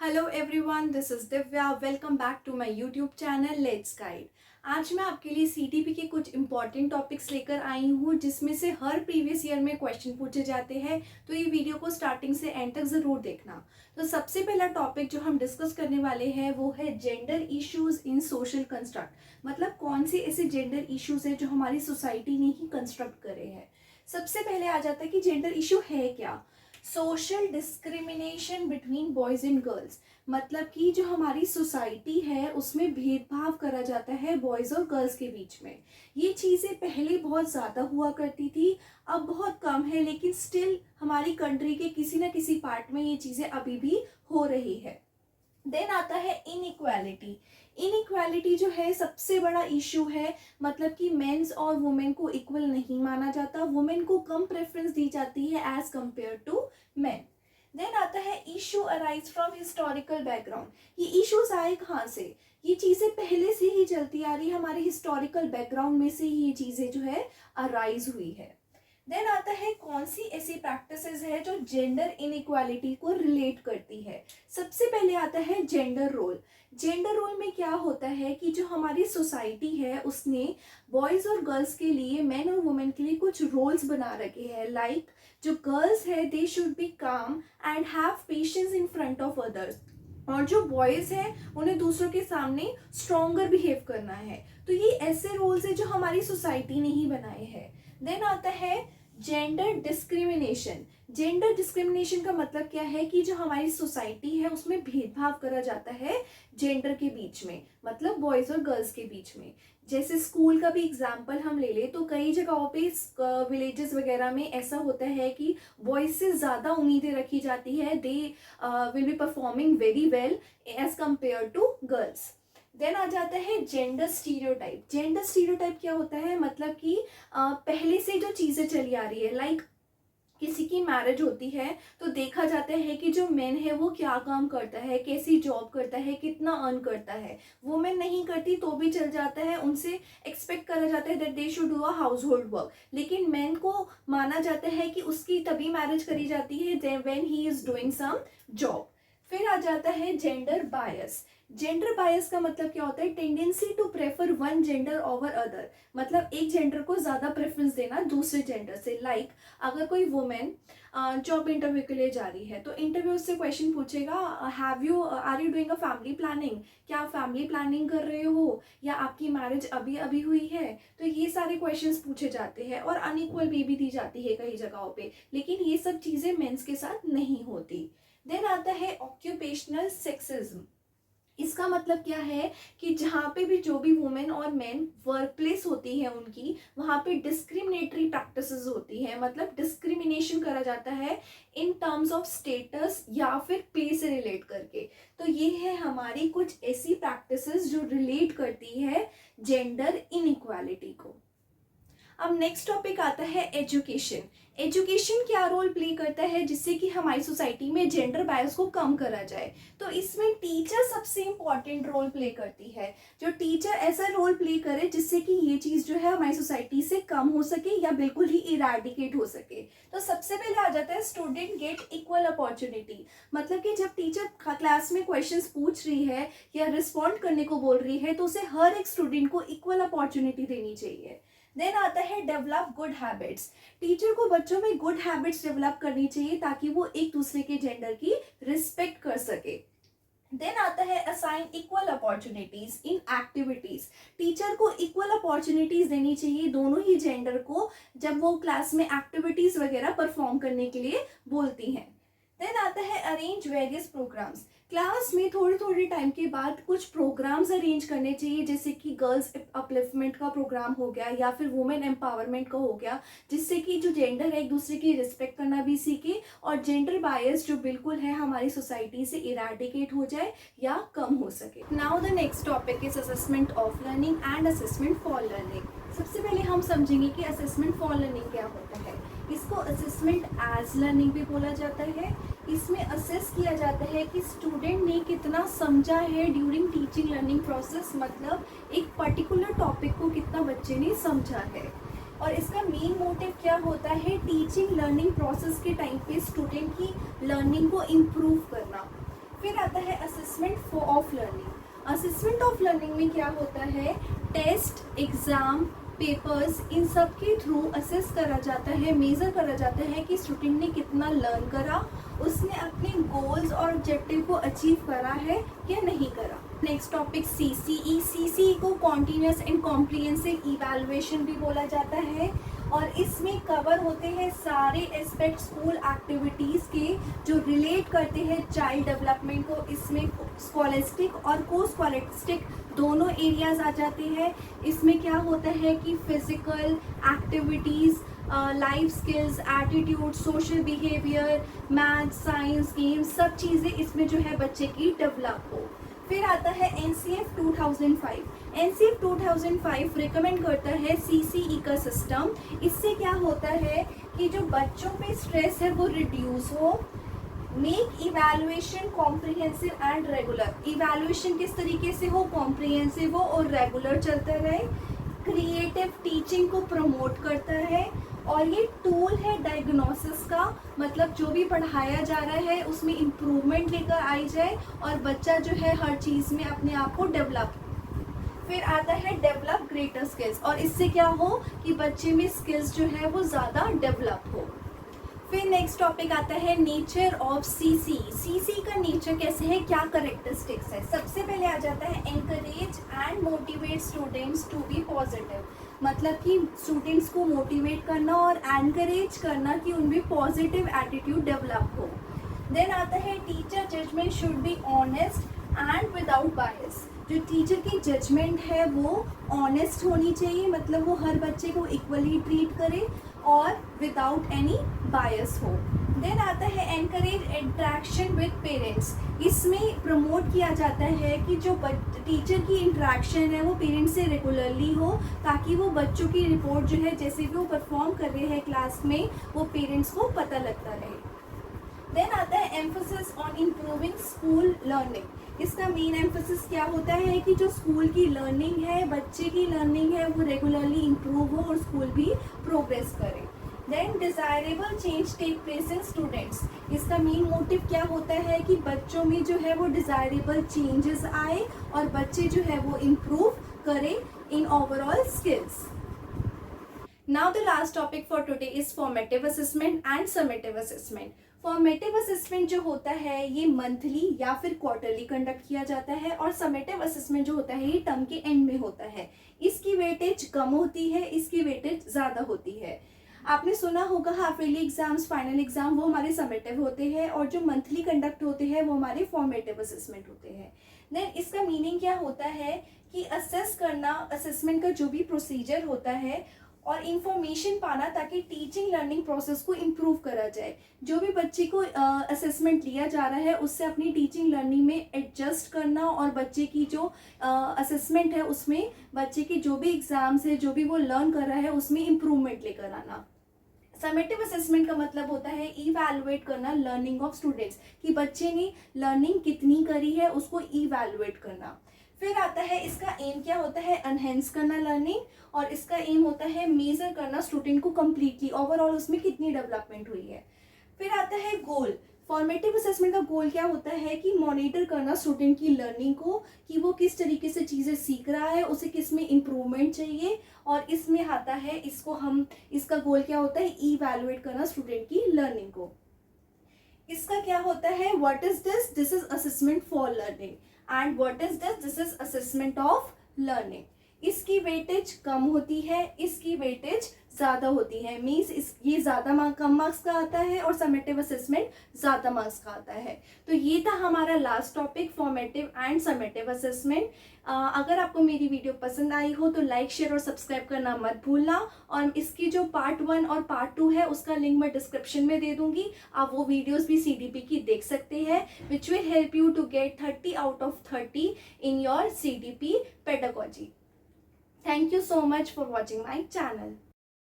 Hello everyone, this is Divya. Welcome back to my YouTube channel let's guide. आज मैं आपके लिए सीडीपी के कुछ इंपॉर्टेंट टॉपिक्स लेकर आई हूँ जिसमें से हर प्रीवियस ईयर में क्वेश्चन पूछे जाते हैं, तो ये वीडियो को स्टार्टिंग से एंड तक ज़रूर देखना। तो सबसे पहला टॉपिक जो हम डिस्कस करने वाले हैं वो है gender issues in social construct. मतलब कौन से ऐसे जेंडर इश्यूज है जो हमारी सोसाइटी ने ही कंस्ट्रक्ट करे हैं। सबसे पहले आ जाता है कि जेंडर इशू है क्या। Social discrimination between boys and girls, मतलब कि जो हमारी सोसाइटी है उसमें भेदभाव करा जाता है बॉयज और गर्ल्स के बीच में। ये चीज़ें पहले बहुत ज़्यादा हुआ करती थी, अब बहुत कम है, लेकिन स्टिल हमारी कंट्री के किसी न किसी पार्ट में ये चीज़ें अभी भी हो रही है। देन आता है इनइक्वालिटी। इनइक्वालिटी जो है सबसे बड़ा इशू है, मतलब कि मेंस और वुमेन को इक्वल नहीं माना जाता, वुमेन को कम प्रेफरेंस दी जाती है as compare to men. Then आता है issue arise from historical background. ये इश्यूज आए कहाँ से? ये चीज़ें पहले से ही चलती आ रही है, हमारे हिस्टोरिकल बैकग्राउंड में से ही ये चीज़ें जो है अराइज हुई है। देन आता है कौन सी ऐसी प्रैक्टिसेस है जो जेंडर इनइक्वालिटी को रिलेट करती है। सबसे पहले आता है जेंडर रोल। जेंडर रोल में क्या होता है कि जो हमारी सोसाइटी है उसने बॉयज़ और गर्ल्स के लिए, मैन और वुमेन के लिए कुछ रोल्स बना रखे हैं। लाइक जो गर्ल्स है दे शुड बी काम and have patience in front of others, और जो बॉयज़ हैं उन्हें दूसरों के सामने स्ट्रॉन्गर बिहेव करना है। तो ये ऐसे रोल्स है जो हमारी सोसाइटी ने ही बनाए हैं। देन आता है जेंडर डिस्क्रिमिनेशन। जेंडर डिस्क्रिमिनेशन का मतलब क्या है कि जो हमारी सोसाइटी है उसमें भेदभाव करा जाता है जेंडर के बीच में, मतलब बॉयज़ और गर्ल्स के बीच में। जैसे स्कूल का भी एग्जाम्पल हम ले लें तो कई जगहों पे विलेजेस वगैरह में ऐसा होता है कि बॉयज़ से ज़्यादा उम्मीदें रखी जाती है, they will be performing very well as compared to girls. Then आ जाता है जेंडर स्टीरियोटाइप। जेंडर स्टीरियोटाइप क्या होता है? मतलब कि पहले से जो चीज़ें चली आ रही है, लाइक किसी की मैरिज होती है तो देखा जाता है कि जो मेन है वो क्या काम करता है, कैसी जॉब करता है, कितना अर्न करता है। वुमेन नहीं करती तो भी चल जाता है, उनसे एक्सपेक्ट करा जाता है that they should do a house hold work. लेकिन मेन को माना जाता है कि उसकी तभी मैरिज करी जाती है when he is doing some job. फिर आ जाता है जेंडर बायस। जेंडर बायस का मतलब क्या होता है? Tendency to prefer one gender over other, मतलब एक जेंडर को ज़्यादा प्रेफरेंस देना दूसरे जेंडर से। लाइक अगर कोई वुमेन जॉब इंटरव्यू के लिए जा रही है तो इंटरव्यू से क्वेश्चन पूछेगा, are you doing a family planning? क्या आप फैमिली प्लानिंग कर रहे हो, या आपकी मैरिज अभी अभी हुई है? तो ये सारे क्वेश्चंस पूछे जाते हैं और अनइक्वल पे भी दी जाती है कई जगहों पे, लेकिन ये सब चीज़ें मेंस के साथ नहीं होती। देन आता है ऑक्यूपेशनल सेक्सिज्म। इसका मतलब क्या है कि जहाँ पे भी जो भी वुमेन और मेन वर्क प्लेस होती है उनकी, वहाँ पे डिस्क्रिमिनेटरी प्रैक्टिसेस होती है, मतलब डिस्क्रिमिनेशन करा जाता है इन टर्म्स ऑफ स्टेटस या फिर पे से रिलेट करके। तो ये है हमारी कुछ ऐसी प्रैक्टिसेस जो रिलेट करती है जेंडर इनइक्वालिटी को। अब नेक्स्ट टॉपिक आता है एजुकेशन। एजुकेशन क्या रोल प्ले करता है जिससे कि हमारी सोसाइटी में जेंडर बायस को कम करा जाए? तो इसमें टीचर सबसे इम्पॉर्टेंट रोल प्ले करती है। जो टीचर ऐसा रोल प्ले करे जिससे कि ये चीज़ जो है हमारी सोसाइटी से कम हो सके या बिल्कुल ही इरेडिकेट हो सके। तो सबसे पहले आ जाता है स्टूडेंट गेट इक्वल अपॉर्चुनिटी। मतलब कि जब टीचर क्लास में क्वेश्चंस पूछ रही है या रिस्पॉन्ड करने को बोल रही है तो उसे हर एक स्टूडेंट को इक्वल अपॉर्चुनिटी देनी चाहिए। देन आता है डेवलप गुड हैबिट्स। टीचर को बच्चों में गुड हैबिट्स डेवलप करनी चाहिए ताकि वो एक दूसरे के जेंडर की रिस्पेक्ट कर सके। देन आता है assign equal opportunities in activities. Teacher को इक्वल अपॉर्चुनिटीज देनी चाहिए दोनों ही जेंडर को जब वो क्लास में एक्टिविटीज वगैरह परफॉर्म करने के लिए बोलती हैं। देन आता है अरेंज वेरियस प्रोग्राम्स। क्लास में थोड़े थोड़े टाइम के बाद कुछ प्रोग्राम्स अरेंज करने चाहिए, जैसे कि गर्ल्स अपलिफ्टमेंट का प्रोग्राम हो गया या फिर वुमेन एम्पावरमेंट का हो गया, जिससे कि जो जेंडर है एक दूसरे की रिस्पेक्ट करना भी सीखे और जेंडर बायस जो बिल्कुल है हमारी सोसाइटी से इरेडिकेट हो जाए या कम हो सके। Now the next topic is assessment of learning and assessment for learning. सबसे पहले हम समझेंगे कि असेसमेंट फॉर लर्निंग क्या होता है। इसको असेसमेंट एज लर्निंग भी बोला जाता है। इसमें असेस किया जाता है कि स्टूडेंट ने कितना समझा है ड्यूरिंग टीचिंग लर्निंग प्रोसेस, मतलब एक पर्टिकुलर टॉपिक को कितना बच्चे ने समझा है। और इसका मेन मोटिव क्या होता है? टीचिंग लर्निंग प्रोसेस के टाइम पे स्टूडेंट की लर्निंग को इम्प्रूव करना। फिर आता है assessment of learning. Assessment of learning में क्या होता है, टेस्ट, एग्ज़ाम, पेपर्स, इन सब के थ्रू असेस करा जाता है, मेज़र करा जाता है कि स्टूडेंट ने कितना लर्न करा, उसने अपने गोल्स और ऑब्जेक्टिव को अचीव करा है या नहीं करा। Next topic CCE। CCE को कॉन्टीन्यूस एंड कॉम्प्रिहेंसिव इवैल्यूएशन भी बोला जाता है और इसमें कवर होते हैं सारे एस्पेक्ट स्कूल एक्टिविटीज़ के जो रिलेट करते हैं चाइल्ड डेवलपमेंट को। इसमें स्कॉलिस्टिक और को स्कॉलिस्टिक दोनों एरियाज आ जाते हैं। इसमें क्या होता है कि physical activities, life skills, attitude, social behaviour, math, science, games, सब चीज़ें इसमें जो है बच्चे की डेवलप हो। फिर आता है NCF 2005। NCF 2005 रिकमेंड करता है CCE का सिस्टम। इससे क्या होता है कि जो बच्चों पे स्ट्रेस है वो रिड्यूस हो। Make evaluation comprehensive and regular. Evaluation किस तरीके से हो, कॉम्प्रिहेंसिव हो और रेगुलर चलता रहे। क्रिएटिव टीचिंग को प्रमोट करता है और ये टूल है डायग्नोसिस का, मतलब जो भी पढ़ाया जा रहा है उसमें इम्प्रूवमेंट लेकर आई जाए और बच्चा जो है हर चीज़ में अपने आप को डेवलप। फिर आता है डेवलप ग्रेटर स्किल्स और इससे क्या हो कि बच्चे में स्किल्स जो है वो ज़्यादा डेवलप हो। फिर नेक्स्ट टॉपिक आता है नेचर ऑफ CCE। CCE का नेचर कैसे है, क्या करेक्टरिस्टिक्स है। सबसे पहले आ जाता है encourage and motivate students to be positive, मतलब कि स्टूडेंट्स को मोटिवेट करना और एनकरेज करना कि उनमें पॉजिटिव एटीट्यूड डेवलप हो। देन आता है teacher judgement should be honest and without bias. जो टीचर की जजमेंट है वो ऑनेस्ट होनी चाहिए, मतलब वो हर बच्चे को इक्वली ट्रीट करे और विदाउट एनी बायस हो। देन आता है एनकरेज इंटरेक्शन विद पेरेंट्स। इसमें प्रमोट किया जाता है कि जो टीचर की इंटरेक्शन है वो पेरेंट्स से रेगुलरली हो, ताकि वो बच्चों की रिपोर्ट जो है जैसे भी वो परफॉर्म कर रहे हैं क्लास में वो पेरेंट्स को पता लगता रहे। देन आता है emphasis on improving school learning. इसका मेन एम्फोसिस क्या होता है कि जो स्कूल की लर्निंग है, बच्चे की लर्निंग है, वो रेगुलरली इम्प्रूव हो और स्कूल भी प्रोग्रेस करे। Then desirable change take place in students. इसका मेन मोटिव क्या होता है कि बच्चों में जो है वो डिज़ायरेबल चेंजेस आए और बच्चे जो है वो इम्प्रूव करें in overall skills. Now the last topic for today is formative assessment and summative assessment. Formative assessment जो होता है ये मंथली या फिर क्वार्टरली कंडक्ट किया जाता है और समेटिव असेसमेंट जो होता है ये टर्म के एंड में होता है। इसकी वेटेज कम होती है, इसकी वेटेज ज़्यादा होती है। आपने सुना होगा half yearly exams, final exam वो हमारे समेटिव होते हैं और जो मंथली कंडक्ट होते हैं वो हमारे फॉर्मेटिव असेसमेंट होते हैं। देन इसका मीनिंग क्या होता है कि असेस करना, असेसमेंट का जो भी प्रोसीजर होता है और इन्फॉर्मेशन पाना ताकि टीचिंग लर्निंग प्रोसेस को इम्प्रूव करा जाए। जो भी बच्चे को असेसमेंट लिया जा रहा है उससे अपनी टीचिंग लर्निंग में एडजस्ट करना और बच्चे की जो असेसमेंट है उसमें बच्चे के जो भी एग्जाम्स है, जो भी वो लर्न कर रहा है उसमें इम्प्रूवमेंट लेकर आना। समेटिव असेसमेंट का मतलब होता है इवैल्यूएट करना लर्निंग ऑफ स्टूडेंट्स, कि बच्चे ने लर्निंग कितनी करी है उसको इवैल्यूएट करना। फिर आता है इसका एम क्या होता है, एनहेंस करना लर्निंग, और इसका एम होता है मेजर करना स्टूडेंट को कम्प्लीटली ओवरऑल उसमें कितनी डेवलपमेंट हुई है। फिर आता है गोल। फॉर्मेटिव असेसमेंट का गोल क्या होता है कि मॉनिटर करना स्टूडेंट की लर्निंग को, कि वो किस तरीके से चीज़ें सीख रहा है, उसे किस में इम्प्रूवमेंट चाहिए, और इसमें आता है इसका गोल क्या होता है, इवैल्यूएट करना स्टूडेंट की लर्निंग को। इसका क्या होता है, what is this, this is assessment for learning, and what is this, this is assessment of learning. इसकी वेटेज कम होती है, इसकी वेटेज ज़्यादा होती है। मीन्स ये ज़्यादा कम मार्क्स का आता है और समेटिव असेसमेंट ज़्यादा मार्क्स का आता है। तो ये था हमारा last topic, formative and summative assessment. अगर आपको मेरी वीडियो पसंद आई हो तो लाइक, शेयर और सब्सक्राइब करना मत भूलना। और इसकी जो पार्ट 1 और पार्ट 2 है उसका लिंक मैं डिस्क्रिप्शन में दे दूंगी, आप वो वीडियोस भी CDP की देख सकते हैं, which will help you to get 30 out of 30 in your CDP pedagogy. Thank you so much for watching my channel.